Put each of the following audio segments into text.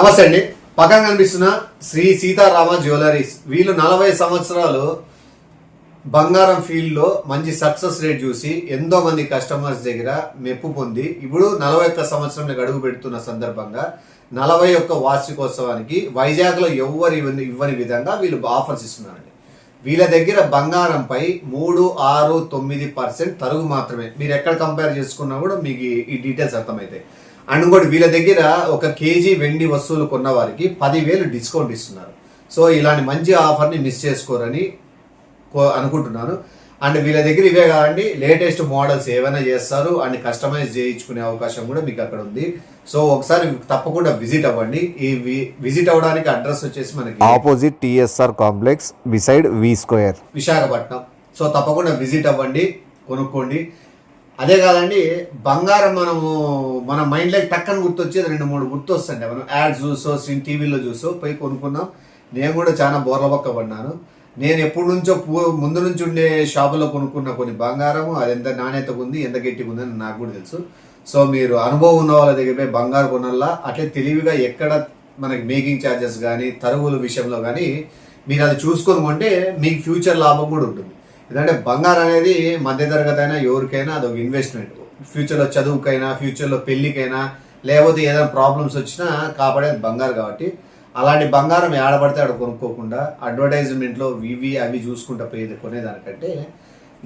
నమస్తే అండి. పక్కన కనిపిస్తున్న శ్రీ సీతారామ జ్యువెలరీస్. వీళ్ళు 40 సంవత్సరాలు బంగారం ఫీల్డ్ లో మంచి సక్సెస్ రేట్ చూసి ఎంతో మంది కస్టమర్స్ దగ్గర మెప్పు పొంది ఇప్పుడు 41 సంవత్సరంలో అడుగు పెడుతున్న సందర్భంగా 41 వార్షికోత్సవానికి వైజాగ్ లో ఎవ్వరు ఇవ్వని విధంగా వీళ్ళు ఆఫర్స్ ఇస్తున్నారండి. వీళ్ళ దగ్గర బంగారంపై 3, 6, 9% తరుగు మాత్రమే. మీరు ఎక్కడ కంపేర్ చేసుకున్నా కూడా మీకు ఈ డీటెయిల్స్ అర్థమవుతాయి. అండ్ ఇంకోటి వీళ్ళ దగ్గర 1 కేజీ వెండి వస్తువులు కొన్న వారికి 10,000 డిస్కౌంట్ ఇస్తున్నారు. సో ఇలాంటి మంచి ఆఫర్ని మిస్ చేసుకోరని అనుకుంటున్నాను. అండ్ వీళ్ళ దగ్గర ఇవే కాదండి, లేటెస్ట్ మోడల్స్ ఏవైనా చేస్తారు అండ్ కస్టమైజ్ చేయించుకునే అవకాశం కూడా మీకు అక్కడ ఉంది. సో ఒకసారి తప్పకుండా విజిట్ అవ్వండి. ఈ విజిట్ అవ్వడానికి అడ్రస్ వచ్చేసి మనకి opposite TSR complex beside V2 Visakhapatnam. So తప్పకుండా విజిట్ అవ్వండి, కొనుక్కోండి. అదే కాదండి, బంగారం మన మైండ్లోకి టక్కని గుర్తొచ్చేది 2-3 గుర్తు వస్తుండే. మనం యాడ్స్ చూసో టీవీలో చూసో పోయి కొనుక్కున్నాం. నేను కూడా చాలా బోర్లబొక్క పడినాను. నేను ఎప్పటి నుంచో ముందు నుంచి ఉండే షాపులో కొనుక్కున్న కొన్ని బంగారం అది ఎంత నాణ్యతగా ఉంది, ఎంత గట్టిగా ఉందని నాకు కూడా తెలుసు. సో మీరు అనుభవం ఉన్న వాళ్ళ దగ్గర పోయి బంగారు కొనల్లా. అట్లే తెలివిగా ఎక్కడ మనకి మేకింగ్ ఛార్జెస్ కానీ తరుగుల విషయంలో కానీ మీరు అది చూసుకొని కొంటే మీకు ఫ్యూచర్ లాభం కూడా ఉంటుంది. ఎందుకంటే బంగారం అనేది మధ్యతరగతి అయినా ఎవరికైనా అదొక ఇన్వెస్ట్మెంట్. ఫ్యూచర్లో చదువుకైనా, ఫ్యూచర్లో పెళ్లికైనా, లేకపోతే ఏదైనా ప్రాబ్లమ్స్ వచ్చినా కాపాడేది బంగారు. కాబట్టి అలాంటి బంగారం ఏడబడితే ఆడ కొనుక్కోకుండా అడ్వర్టైజ్మెంట్లో అవి చూసుకుంటా పోయేది కొనేదానికంటే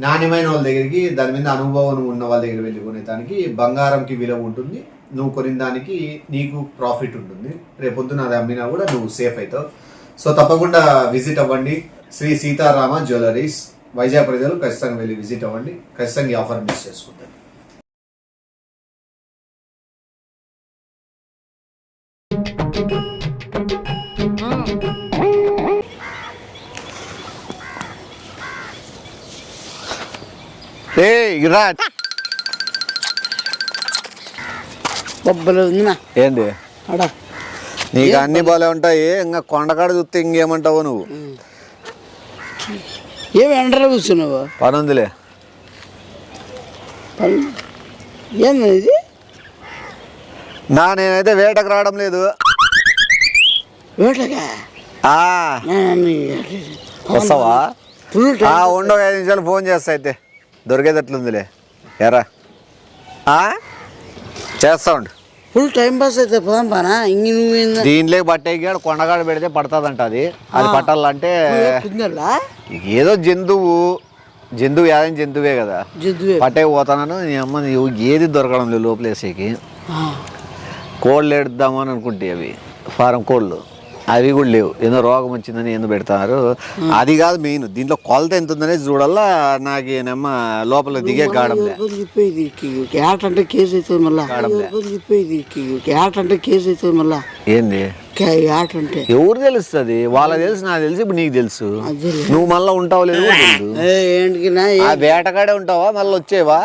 నాణ్యమైన వాళ్ళ దగ్గరికి, దాని మీద అనుభవం ఉన్న వాళ్ళ దగ్గర వెళ్ళి కొనేదానికి బంగారంకి విలువ ఉంటుంది. నువ్వు కొనిన దానికి నీకు ప్రాఫిట్ ఉంటుంది. రేపొద్దున అది అమ్మినా కూడా నువ్వు సేఫ్ అవుతావు. సో తప్పకుండా విజిట్ అవ్వండి శ్రీ సీతారామ జ్యువెలరీస్. వైజాగ్ ప్రజలు ఖచ్చితంగా వెళ్ళి విజిట్ అవ్వండి. ఖచ్చితంగా ఈ ఆఫర్ మిస్ చేసుకుంటారు. ఏంది నీకు అన్ని బాలే ఉంటాయి. ఇంకా కొండకాడ చూస్తే ఇంకేమంటావు నువ్వు? ఏమి ఎండలో కూర్చున్నావు? పని ఉందిలే. ఏంది ఇది? నేనైతే వేటకు రావడం లేదు. వేటగా వస్తావా? ఉండు, 5 నిమిషాలు ఫోన్ చేస్తా. అయితే దొరికేటట్లుందిలే. ఎరా చేస్తా ఉండు. ఫుల్ టైం పాస్ అయితే పోదాం పానా. దీంట్లో బట్టేగాడు కొండగాడు పెడితే పడుతుందంట. అది పట్టాలంటే ఏదో జంతువు యాదైన జంతువే కదా, పట్టే పోతానని నీ అమ్మ ఏది దొరకడం లేదు లోపలేసేకి. కోళ్ళు ఎడుద్దామని అనుకుంటే అవి ఫారం కోళ్ళు అవి కూడా లేవు. ఏదో రోగం వచ్చిందని ఎందుకు పెడతారు. అది కాదు మెయిన్. దీంట్లో కొలత ఎంత ఉందనే చూడాలా. నాకేనమ్మ లోపల దిగే గాడంలే. అంటే కేసు అవుతుంది మళ్ళీ. అంటే కేసు అవుతుంది మళ్ళీ. ఏంది అంటే ఎవరు తెలుస్తుంది? వాళ్ళకి తెలుసు, నాకు తెలుసు. ఇప్పుడు నీకు తెలుసు. నువ్వు మళ్ళీ ఉంటావు లేదు ఆ వేటగాడే ఉంటావా, మళ్ళీ వచ్చేవా?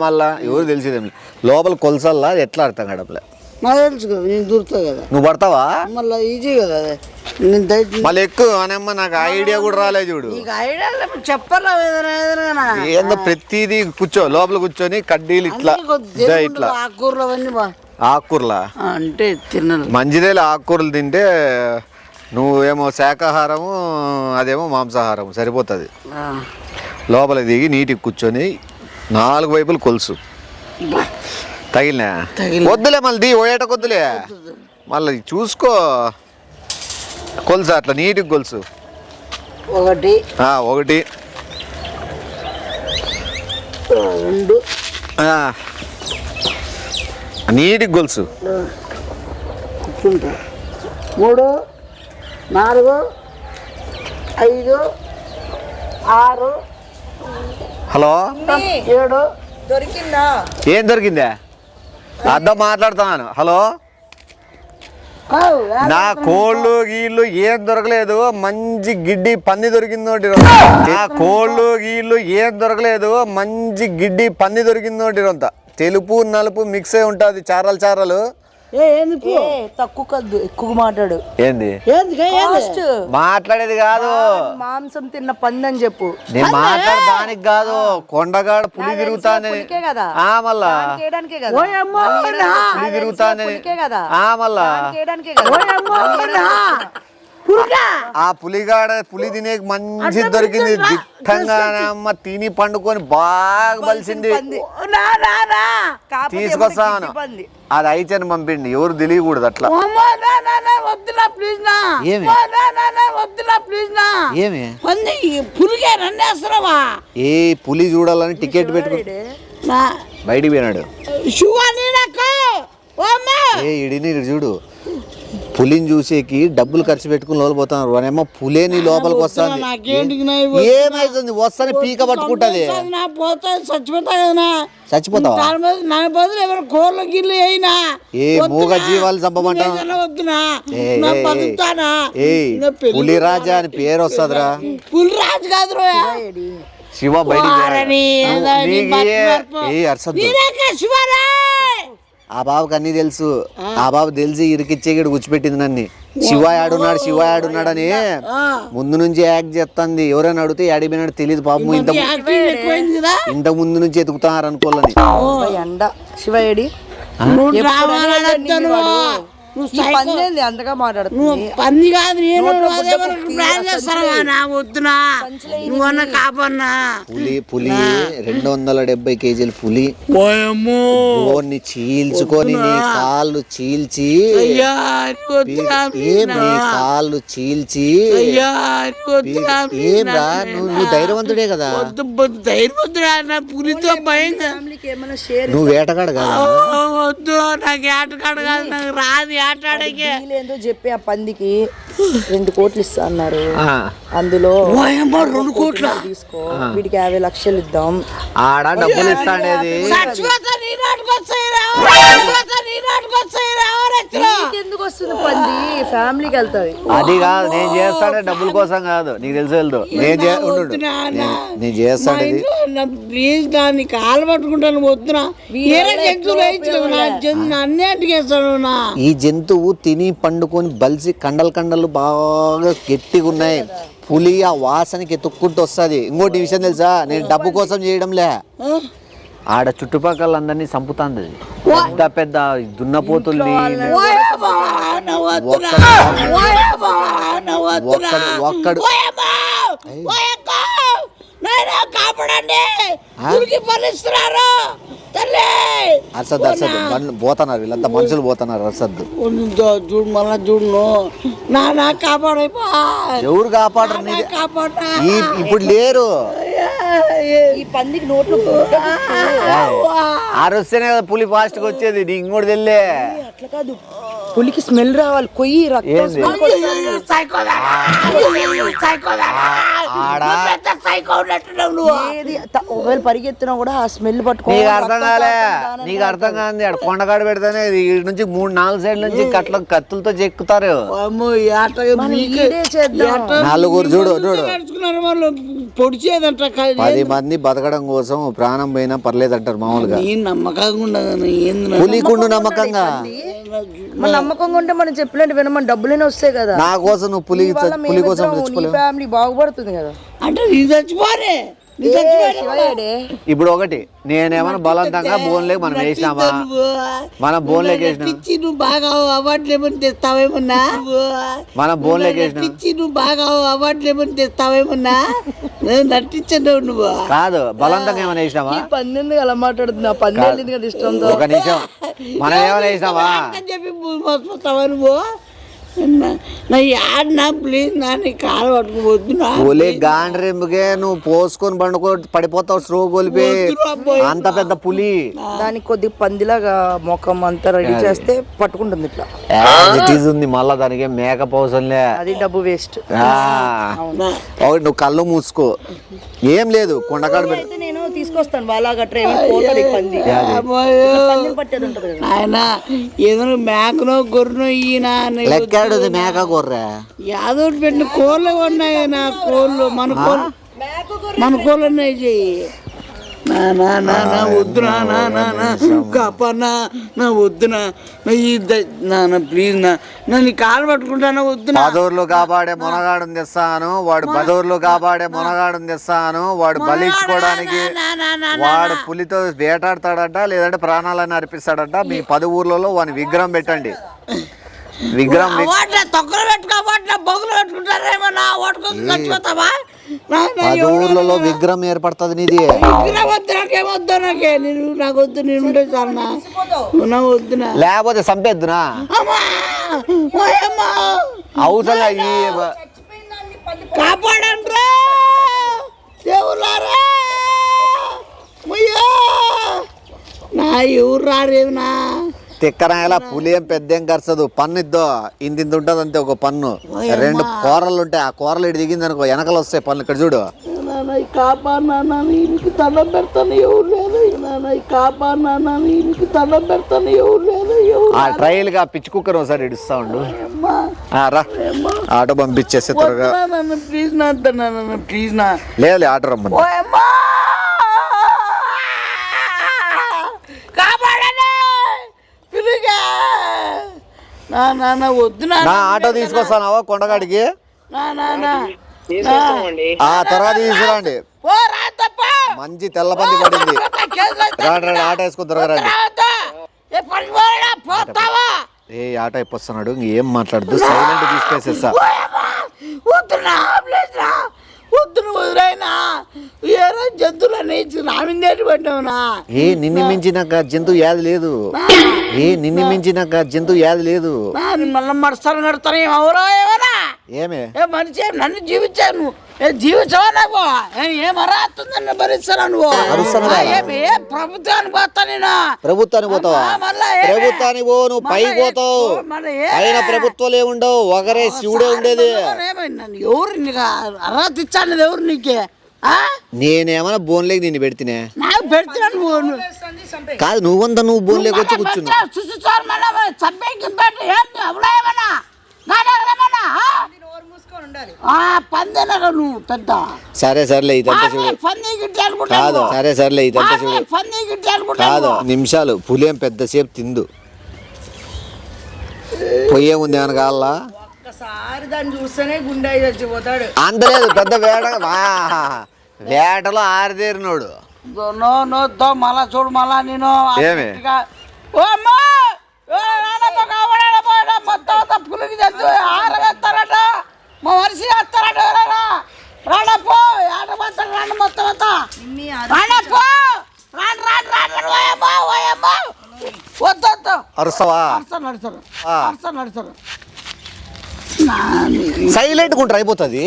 మళ్ళా ఎవరు తెలిసేదేం లోపల కొలసల్లా ఎట్లా అర్థం కాడలే. నాకు తెలుసు కదా, నేను దూరుతా కదా. నువ్వు పడతావా? మళ్ళీ ఈజీ కదా. మళ్ళీ ఎక్కువ అనేమ్మ నాకు ఐడియా కూడా రాలేదు. చూడు చెప్పరా ఏందో ప్రతిదీ కూర్చో లోపల కూర్చొని కడ్డీలు ఇట్లా ఇట్లా. ఆకుకూరలు అవన్నీ ఆకుకూరలా అంటే తిన్నాను. మంచిదేలే ఆకుకూరలు తింటే. నువ్వేమో శాకాహారము, అదేమో మాంసాహారం, సరిపోతుంది. లోపల దిగి నీటికి కూర్చొని 4 వైపులు కొలుసు. తగిలినా వద్దులే, మళ్ళీ ఓయేట కొద్దులే, మళ్ళీ చూసుకో. కొలుసు అట్లా నీటికి కొలుసు. 1 2 నీటికి గొలుసు. 3, 4, 5, 6. హలో 7 దొరికిందా? ఏం దొరికిందా? అర్థం మాట్లాడుతున్నాను. హలో, నా కోళ్ళు గీళ్ళు ఏం దొరకలేదు. మంచి గిడ్డి పన్ని దొరికిందోటి. నా కోళ్ళు గీళ్ళు ఏం దొరకలేదు. మంచి గిడ్డి పన్ని దొరికిందోటి. తెలుపు నలుపు మిక్స్ అయి ఉంటుంది. చారలు ఎందుకు తక్కువ కద్దు ఎక్కువ మాట్లాడు. ఏంది Cost. మాట్లాడేది కాదు, మాంసం తిన్న పంది అని చెప్పు. నేను మాట్లాడడానికి కాదు. కొండగాడు పులి తిరుగుతానే పులికే కదా. మళ్ళా చేయడానికే కదా. పులి తిరుగుతానే పులికే కదా. మళ్ళా చేయడానికే కదా. ఆ పులి తినే మంచి దొరికింది దిట్టంగా అమ్మ తిని పండుకొని బాగా బలిసింది. తీసుకొస్తాను అది అయితేని పంపిండి, ఎవరు తెలియకూడదు అట్లా. వద్దునా ప్లీజ్ నా ఏమి వద్దునా ప్లీజ్ నా ఏమి పులికే నన్నేస్తున్నావా? ఏ పులి చూడాలని టికెట్ పెట్టుకో బయటికి పోయినాడు. ఇడిని చూడు, పులిని చూసేకి డబ్బులు ఖర్చు పెట్టుకుని లోపల పోతున్నారు. వానేమో పులే నీ లోపలికి వస్తాను. ఏమైతుంది? వస్తానే పీక పట్టుకుంటది. చచ్చిపోతావా? ఏ మూగ జీవాలు చంపమంటావు? పులి రాజా అని పేరు వస్తుందిరా. పులి రాజు కాదు శివ బయటికి శివరా. ఆ బాబుకి అన్ని తెలుసు. ఆ బాబు తెలిసి ఇరికిచ్చే కూర్చోపెట్టింది నన్ను. శివ ఆడున్నాడు శివ ఆడున్నాడు అని ముందు నుంచి యాక్ట్ చేస్తుంది. ఎవరైనా అడిగితే ఆడిపోయినాడు తెలియదు పాపం. ఇంత ముందు నుంచి ఎతుకుతున్నారు అనుకోవాలని. ఎండ శివ ఏడి అంతగా మాట్లాడుతుంది. పంది కాదు వద్దునా నువ్వన్నా కాపన్నా. పులి 270 కేజీల పులి చీల్చుకొని నీ కాళ్ళు చీల్చి నీ కాళ్ళు చీల్చి ఏమ్రా నువ్వు ధైర్యవంతుడే కదా. ధైర్యవంతుడా నా పులితో భయం. నువ్వు వేటగాడు కదా. వద్దు నాకు వేటగాడు కాదు, నాకు రాదు ఆటాడకే. ఏందో చెప్పి ఆ పందికి 2 కోట్లు ఇస్తా అన్నారు. అందులో 2 కోట్ల తీసుకో, వీడికి 50 లక్షలు ఇద్దాం. ఆడ డబ్బులు ఇస్తాడేది. ఎందుకు వస్తుంది పంది? ఫ్యామిలీకి వెళ్తాది. అది కాదు, నేను చేస్తాడే డబ్బుల కోసం కాదు, నీకు తెలుసు వెళ్దు. నేను చేస్తాడు ప్లీజ్ దాన్ని కాలు పట్టుకుంటాను. వద్దునా అన్నిటికేస్తాను. ఈ జంతువు తిని పండుకొని బలిసి కండలు బాగా గట్టిగా ఉన్నాయి. పులి ఆ వాసనకి ఎత్తుక్కుంటూ వస్తుంది. ఇంకోటి విషయం తెలుసా, నేను డబ్బు కోసం చేయడంలే. ఆడ చుట్టుపక్కల అందరినీ చంపుతుంది. పెద్ద పెద్ద దున్నపోతుల్ని ఒక్కడు కాపాడండి. అర్సద్ పోతున్నారు వీళ్ళంతా, మనుషులు పోతున్నారు. అర్సద్దు చూడు మళ్ళా చూడు. నా కాపాడైపో. ఎవరు కాపాడరు? ఇప్పుడు లేరు. ఈ పందికి నోట్లో ఆరొస్తేనే కదా పులి ఫాస్ట్ గా వచ్చేది. నీకు ఇంకోటి తెల్లే. అట్లా కాదు, పులికి స్మెల్ రావాలి. కొయ్యి రక్తం ఒకవేళ పరిగెత్తినా కూడా ఆ స్మెల్ పట్టుకో. నీకు అర్థం కాలే, నీకు అర్థం కాదు. ఆడ కొండగాడు పెడితేనే ఇటు నుంచి 3-4 సైడ్ల నుంచి కత్తులతో చెక్కుతారు. నలుగురు చూడు పొడిచేదంట. 10 మంది బతకడం కోసం ప్రాణం పోయినా పర్లేదంటారు మామూలుగా. నమ్మకంగా పులికుండు నమ్మకంగా. మన నమ్మకంగా ఉంటే మనం చెప్పినట్టు వినమని డబ్బులైనా వస్తాయి కదా. నా కోసం నువ్వు పులి కోసం తెచ్చుకోలేవు. ఫ్యామిలీ బాగుపడుతుంది కదా. అంటే నీ చచ్చిపోరే. ఇప్పుడు ఒకటి, నేనేమన్నా బలవంతంగా బోన్లేకి మనం వేసినామా? మనం బోన్లేకి వేసినా నువ్వు బాగా అవార్డులు ఏమని తెస్తావేమన్నా? మనం బోన్లేకి వేసినా నువ్వు బాగా అవార్డులు ఏమని తెస్తావేమన్నా? నటించవు నువ్వు కాదు, బలవంతంగా ఏమైనా వేసినామా? పంది అలా మాట్లాడుతుంది. ఆ పంది వెళ్ళింది కదా ఇష్టంతో. ఒక నిమిషం, మనం ఏమైనా వేసినామా చెప్పి మోసపోతావా నువ్వు? ప్లీజ్ నా నీ కాలు పట్టుకోవద్దు. పులి గాండ్రింపుకే నువ్వు పోసుకొని పండుకో పడిపోతావు. స్లో కోల్పి అంత పెద్ద పులి. దానికి కొద్దిగా పందిలాగా ముఖం అంతా రెడీ చేస్తే పట్టుకుంటుంది ఇట్లా. ఉంది మళ్ళా దానికి మేకప్ అవసరంలే. అది డబ్బు వేస్ట్. నువ్వు కళ్ళు మూసుకో, ఏం లేదు. కొండకాడు నేను తీసుకొస్తాను వాళ్ళగా ఆయన ఏదైనా మేకనో గొర్రెనో ఈయన మేక గొర్రె యాదో పెట్టిన కోళ్ళు ఉన్నాయి. నా కోళ్ళు మన కోళ్ళు ఉన్నాయి. చెయ్యి నా వద్దునా నా కాపానా నా వద్దునా నా ప్లీజ్ నా నీ కాలు పట్టుకుంటానా వద్దునా. బదూర్లు కాపాడే మునగాడుని తెస్తాను, వాడు బదూర్లు కాపాడే మునగాడుని తెస్తాను, వాడు బలించుకోవడానికి వాడు పులితో వేటాడతాడట, లేదంటే ప్రాణాలను అర్పిస్తాడట. మీ 10 ఊర్లలో వాని విగ్రహం పెట్టండి. విగ్రహం తొక్కలు పెట్టుకోబట్ల బొగ్గులు పెట్టుకుంటారేమో నా ఓటుకొని చచ్చిపోతావా? 10 ఊర్లలో విగ్రహం ఏర్పడుతుంది నీది. వద్దు నాకేమొద్దు నాకే నేను నాకు వద్దు నేను ఉంటే చాలు నా వద్దునా. లేకపోతే చంపేద్దునా అవసరం కాపాడండి దేవులారా నా ఎవరు రారేనా. తిక్కనాయలా పులి ఏం పెద్ద ఏం కరచదు, పన్ను ఇద్దో ఇంత ఉంటుంది అంతే. ఒక పన్ను 2 కూరలు ఉంటాయి, ఆ కూరలు ఇటు దిగింది అనుకో వెనకలు వస్తాయి పన్ను. ఇక్కడ చూడు కాపాడినా ఇంటికి దండం పెడతాను ఎవరు లేదు. కాపాడినా ఇంటికి దండం పెడతాను ఎవరు లేదు. ఆ ట్రైల్ గా పిచ్చి కుక్కర్ ఒకసారి ఇడుస్తా ఉండు. రా ఆటో పంపించేస్తే త్వరగా. ప్లీజ్ నా ప్లీజ్ నా లేదు ఆటో రమ్మని. వద్దు నా ఆటో తీసుకొస్తానావా కొండగాడికి? త్వరగా తీసుకురండి, మంచి తెల్ల పంది పడింది. రాడు ఆటో వేసుకుని త్వరగా రండి. ఏ ఆటో అయిపోతున్నాడు, ఇంకేం మాట్లాడదు, సైలెంట్ తీసుకేసేస్తా. వద్దును వదిలేనా ఏదో జంతువులని రామిందేటి పడ్డావునా. ఏ నిన్ను మించినాక జంతువు యాది లేదు. ఏ నిన్ను మించినాక జంతువు యాది లేదు. మళ్ళీ మరుస్తాను కడతాను ఎవరో ఏమన్నా ఏమే మనిషి నన్ను జీవించాను జీవించవా నాకు ఏం అర్హతుందని భరిస్తాను నువ్వు. ప్రభుత్వానికి పోతా నేను. ప్రభుత్వానికి పోతావా? ప్రభుత్వానికి పో, నువ్వు పైకి పోతావు. పైన ప్రభుత్వాలు ఏముండవు, ఒకరే శివుడే ఉండేది. ఎవరు నీకు అర్హత ఇచ్చాను ఎవరు నీకే? నేనేమన్నా బోన్లేకి నిన్ను పెడితేనే నాకు పెడుతున్నాను కాదు, నువ్వంతా నువ్వు బోన్లేకి వచ్చి కూర్చున్నావు. నువ్వు పెద్ద సరే సర్లే ఇదంతా చూడు. కాదు సరే సర్లే ఇదంతా చూడు. కాదు నిమిషాలు పులి ఏం పెద్దసేపు తిందు. పొయ్యే ఉంది ఏమన్నా కావాలా? ఒక్కసారి దాన్ని చూస్తేనే గుండె చచ్చిపోతాడు. అంత లేదు, పెద్ద వేటలో ఆరిదేరినోడు. మళ్ళా చూడు మళ్ళా నేను ఏమి మొత్తం పులికి ఆరగేస్తారట మా వరుస వేస్తారట. రాడపో ఆడబోతాడు రండి మొత్తం అంతా రాడపో రాండి రాండి రాండి వద్దు అరుస్తావా? నడుస్తారు సైలెంట్ గా అయిపోతుంది.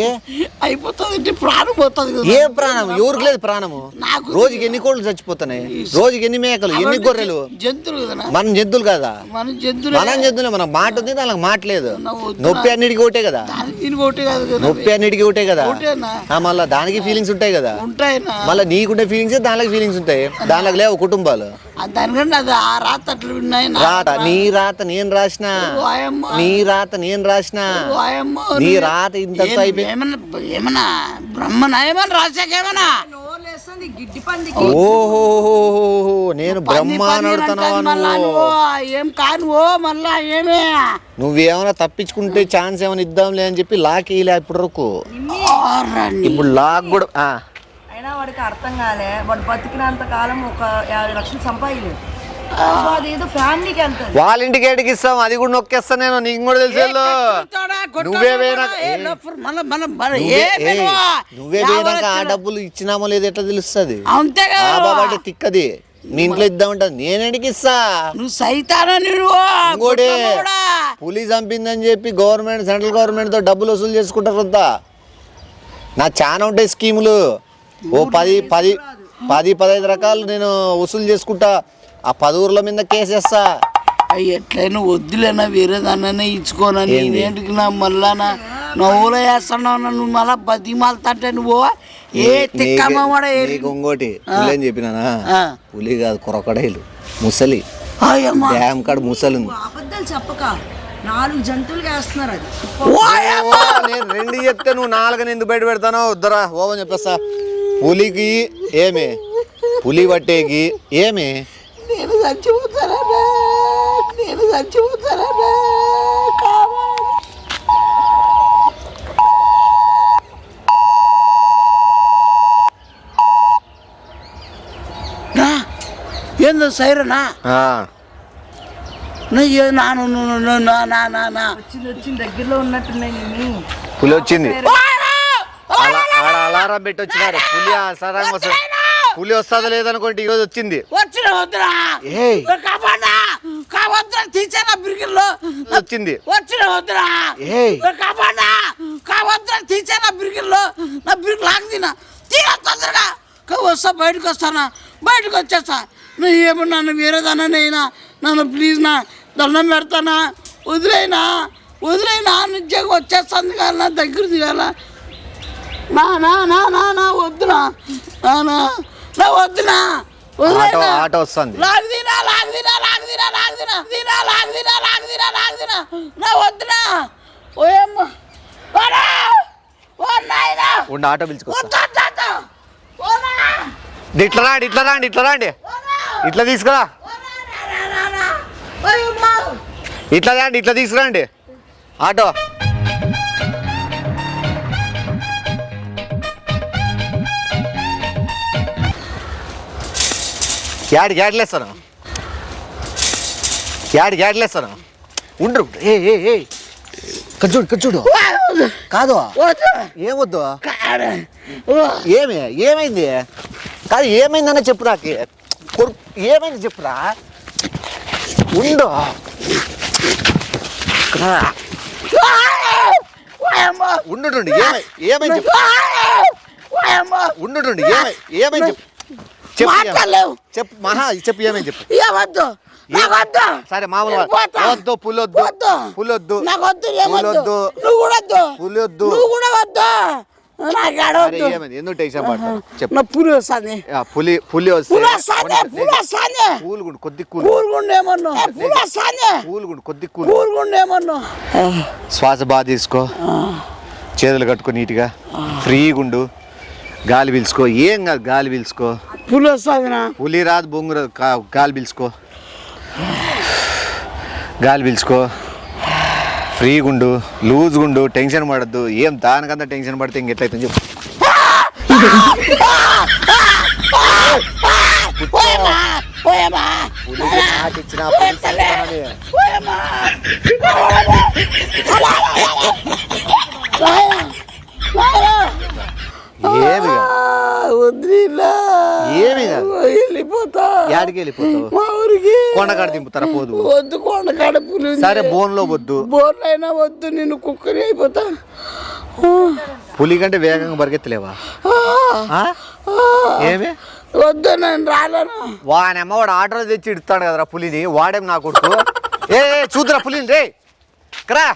అయిపోతుంది ప్రాణం పోతుంది. ఏ ప్రాణం? ఎవరికి లేదు ప్రాణము. రోజుకి ఎన్ని కోళ్ళు చచ్చిపోతున్నాయి, రోజుకి ఎన్ని మేకలు, ఎన్ని గొర్రెలు. జంతువులు కదా మనం జంతువులు కదా. మనం జంతువులే, మనకు మాట ఉంది, దానికి మాట లేదు. నొప్పి అన్నిటికీ ఒకటే కదా. నొప్పి అన్నిటికీ ఒకటే కదా. మళ్ళీ దానికి ఫీలింగ్స్ ఉంటాయి కదా. మళ్ళీ నీకుంటే ఫీలింగ్స్ దానికి ఫీలింగ్స్ ఉంటాయి. దానికి లేవు కుటుంబాలు. రాత నీ రాత నేను రాసిన, నీ రాత నేను రాసిన, నీ రాత ఇంత ఏమన్నా బ్రహ్మనా ఏమన్నా రాశాకేమన్నా? ఓహో నేను బ్రహ్మానుడుతున్నావా? ఏం కాను మళ్ళా ఏమే నువ్వేమైనా తప్పించుకుంటే ఛాన్స్ ఏమైనా ఇద్దాంలే అని చెప్పి లాక్ వేయలే ఇప్పటి వరకు. ఇప్పుడు లాక్ కూడా అయినా వాడికి అర్థం కాలే. వాడు బతికినంత కాలం ఒక 50 లక్షలు సంపాదలేదు. వాళ్ళ ఇంటికి ఏడికి ఇస్తాం, అది కూడా నొక్కేస్తా నేను. నీకు కూడా తెలిసే నువ్వే పోయినాక ఆ డబ్బులు ఇచ్చినామో లేదు ఎట్లా తెలుస్తుంది? బాబాటి తిక్కది. నీ ఇంట్లో ఇద్దామంటది, నేనేడికి ఇస్తా. నువ్వు సైతానా? ఇంకోటి పులి చంపిందని చెప్పి గవర్నమెంట్ సెంట్రల్ గవర్నమెంట్ తో డబ్బులు వసూలు చేసుకుంటారు అంతా. నా చాలా ఉంటాయి స్కీములు. ఓ 10-15 రకాలు నేను వసూలు చేసుకుంటా. ఆ 10 ఊర్ల మీద కేసేస్తా. ఎట్లయినా వద్దులేనా వేరే దాన్ని ఇచ్చుకోనా. నేనేంటికి నా మళ్ళా నవ్వులో వేస్తున్నావు నువ్వు. మళ్ళా బతిమాలతంటే నువ్వు ఏ తిక్కమ్మ కూడా. ఇంకోటి పులి అని చెప్పినానా? పులి కాదు, క్రొకడైలు, ముసలి, డ్యామ్ కాడ ముసలి ఉంది. అబద్ధాలు చెప్పక 4 జంతువులు వేస్తున్నారు. అది నేను 2 చెప్తే నువ్వు 4 ఎందుకు బయట పెడతానో వద్దరా ఓవని చెప్పేస్తా. పులికి ఏమి పులి పట్టేకి ఏమి నేను చచ్చిపోతానా కావాలి. ఏందో సైరనా వచ్చింది దగ్గరలో ఉన్నట్టున్నాయి నేను. పులి వచ్చింది. ఆడ అలారం పెట్టి వచ్చినారు. పులి సరంగా వస్తుంది. పులి వస్తుందా లేదనుకోండి ఈరోజు వచ్చింది. వచ్చిన వద్దురా కావద్దురా తీసేనా బిరిగిల్లో వచ్చింది. వచ్చిన వద్దురా కావద్దురా తీసేనా బిరిగిల్లో నా బిరిగి లాగుదినా తీరా తొందరగా వస్తా బయటకు వస్తానా బయటకు వచ్చేస్తా. నువ్వు ఏమన్నా నన్ను వేరేదానైనా నన్ను ప్లీజ్ నా దండం పెడతానా వదిలేనా నిజంగా వచ్చేస్తాను కాదు నా దగ్గర దిగాల నా వద్దునా నా వద్దునా ఆటో వస్తుంది. లాగుదినా నా వద్దునా ఓయమ్మ ఉండి ఆటో పిలుచుకొస్తా. ఇట్లా రాండి ఇట్లా తీసుకురా. ఇట్లా తీసుకురండి ఆటో. యాడిలేస్తాను ఉండరు. ఏ చూడు కాదు ఏమొద్దు. ఏమైంది కాదు ఏమైందన్న చెప్పు నాకు. ఏమైంది చెప్పురా. ఉండు ఉండు ఏమైంది చెప్పు. ఉండు ఏమైంది చెప్పు మహా చెప్పు ఏమైంది చెప్పు. సరే మామూలు వద్దు పులొద్దు ఏమైంది ఎందుకు టెన్షన్ పడతావు చెప్పు. పులి కొద్ది శ్వాస బాగా తీసుకో. చేతులు కట్టుకో నీట్గా ఫ్రీగా ఉండు. గాలి పీల్చుకో. ఏం కాదు గాలి పీల్చుకో. పులి రాదు బొంగు రాదు. గాలి పీల్చుకో ఫ్రీగా ఉండు లూజ్గా ఉండు. టెన్షన్ పడద్దు. ఏం దానికంతా టెన్షన్ పడితే ఇంకెట్లయితే చెప్పు. వెళ్ళిపోతా. యాడికి వెళ్ళిపోతావు. మా ఊరికి కొండకాడ దింపుతారా పోదు. వద్దు కొండకాడ పులి సరే బోన్లో వద్దు. బోన్లో అయినా వద్దు. నేను కుక్కని అయిపోతా. పులి కంటే వేగంగా పరిగెత్తలేవా. ఏమి వద్దు నేను రాలేను. వాడేమో వాడు ఆటోలో తెచ్చి ఇడతాడు కదరా పులిని. వాడేం నా కొడుకు. ఏ చూద్దురా పులిని రే కరా.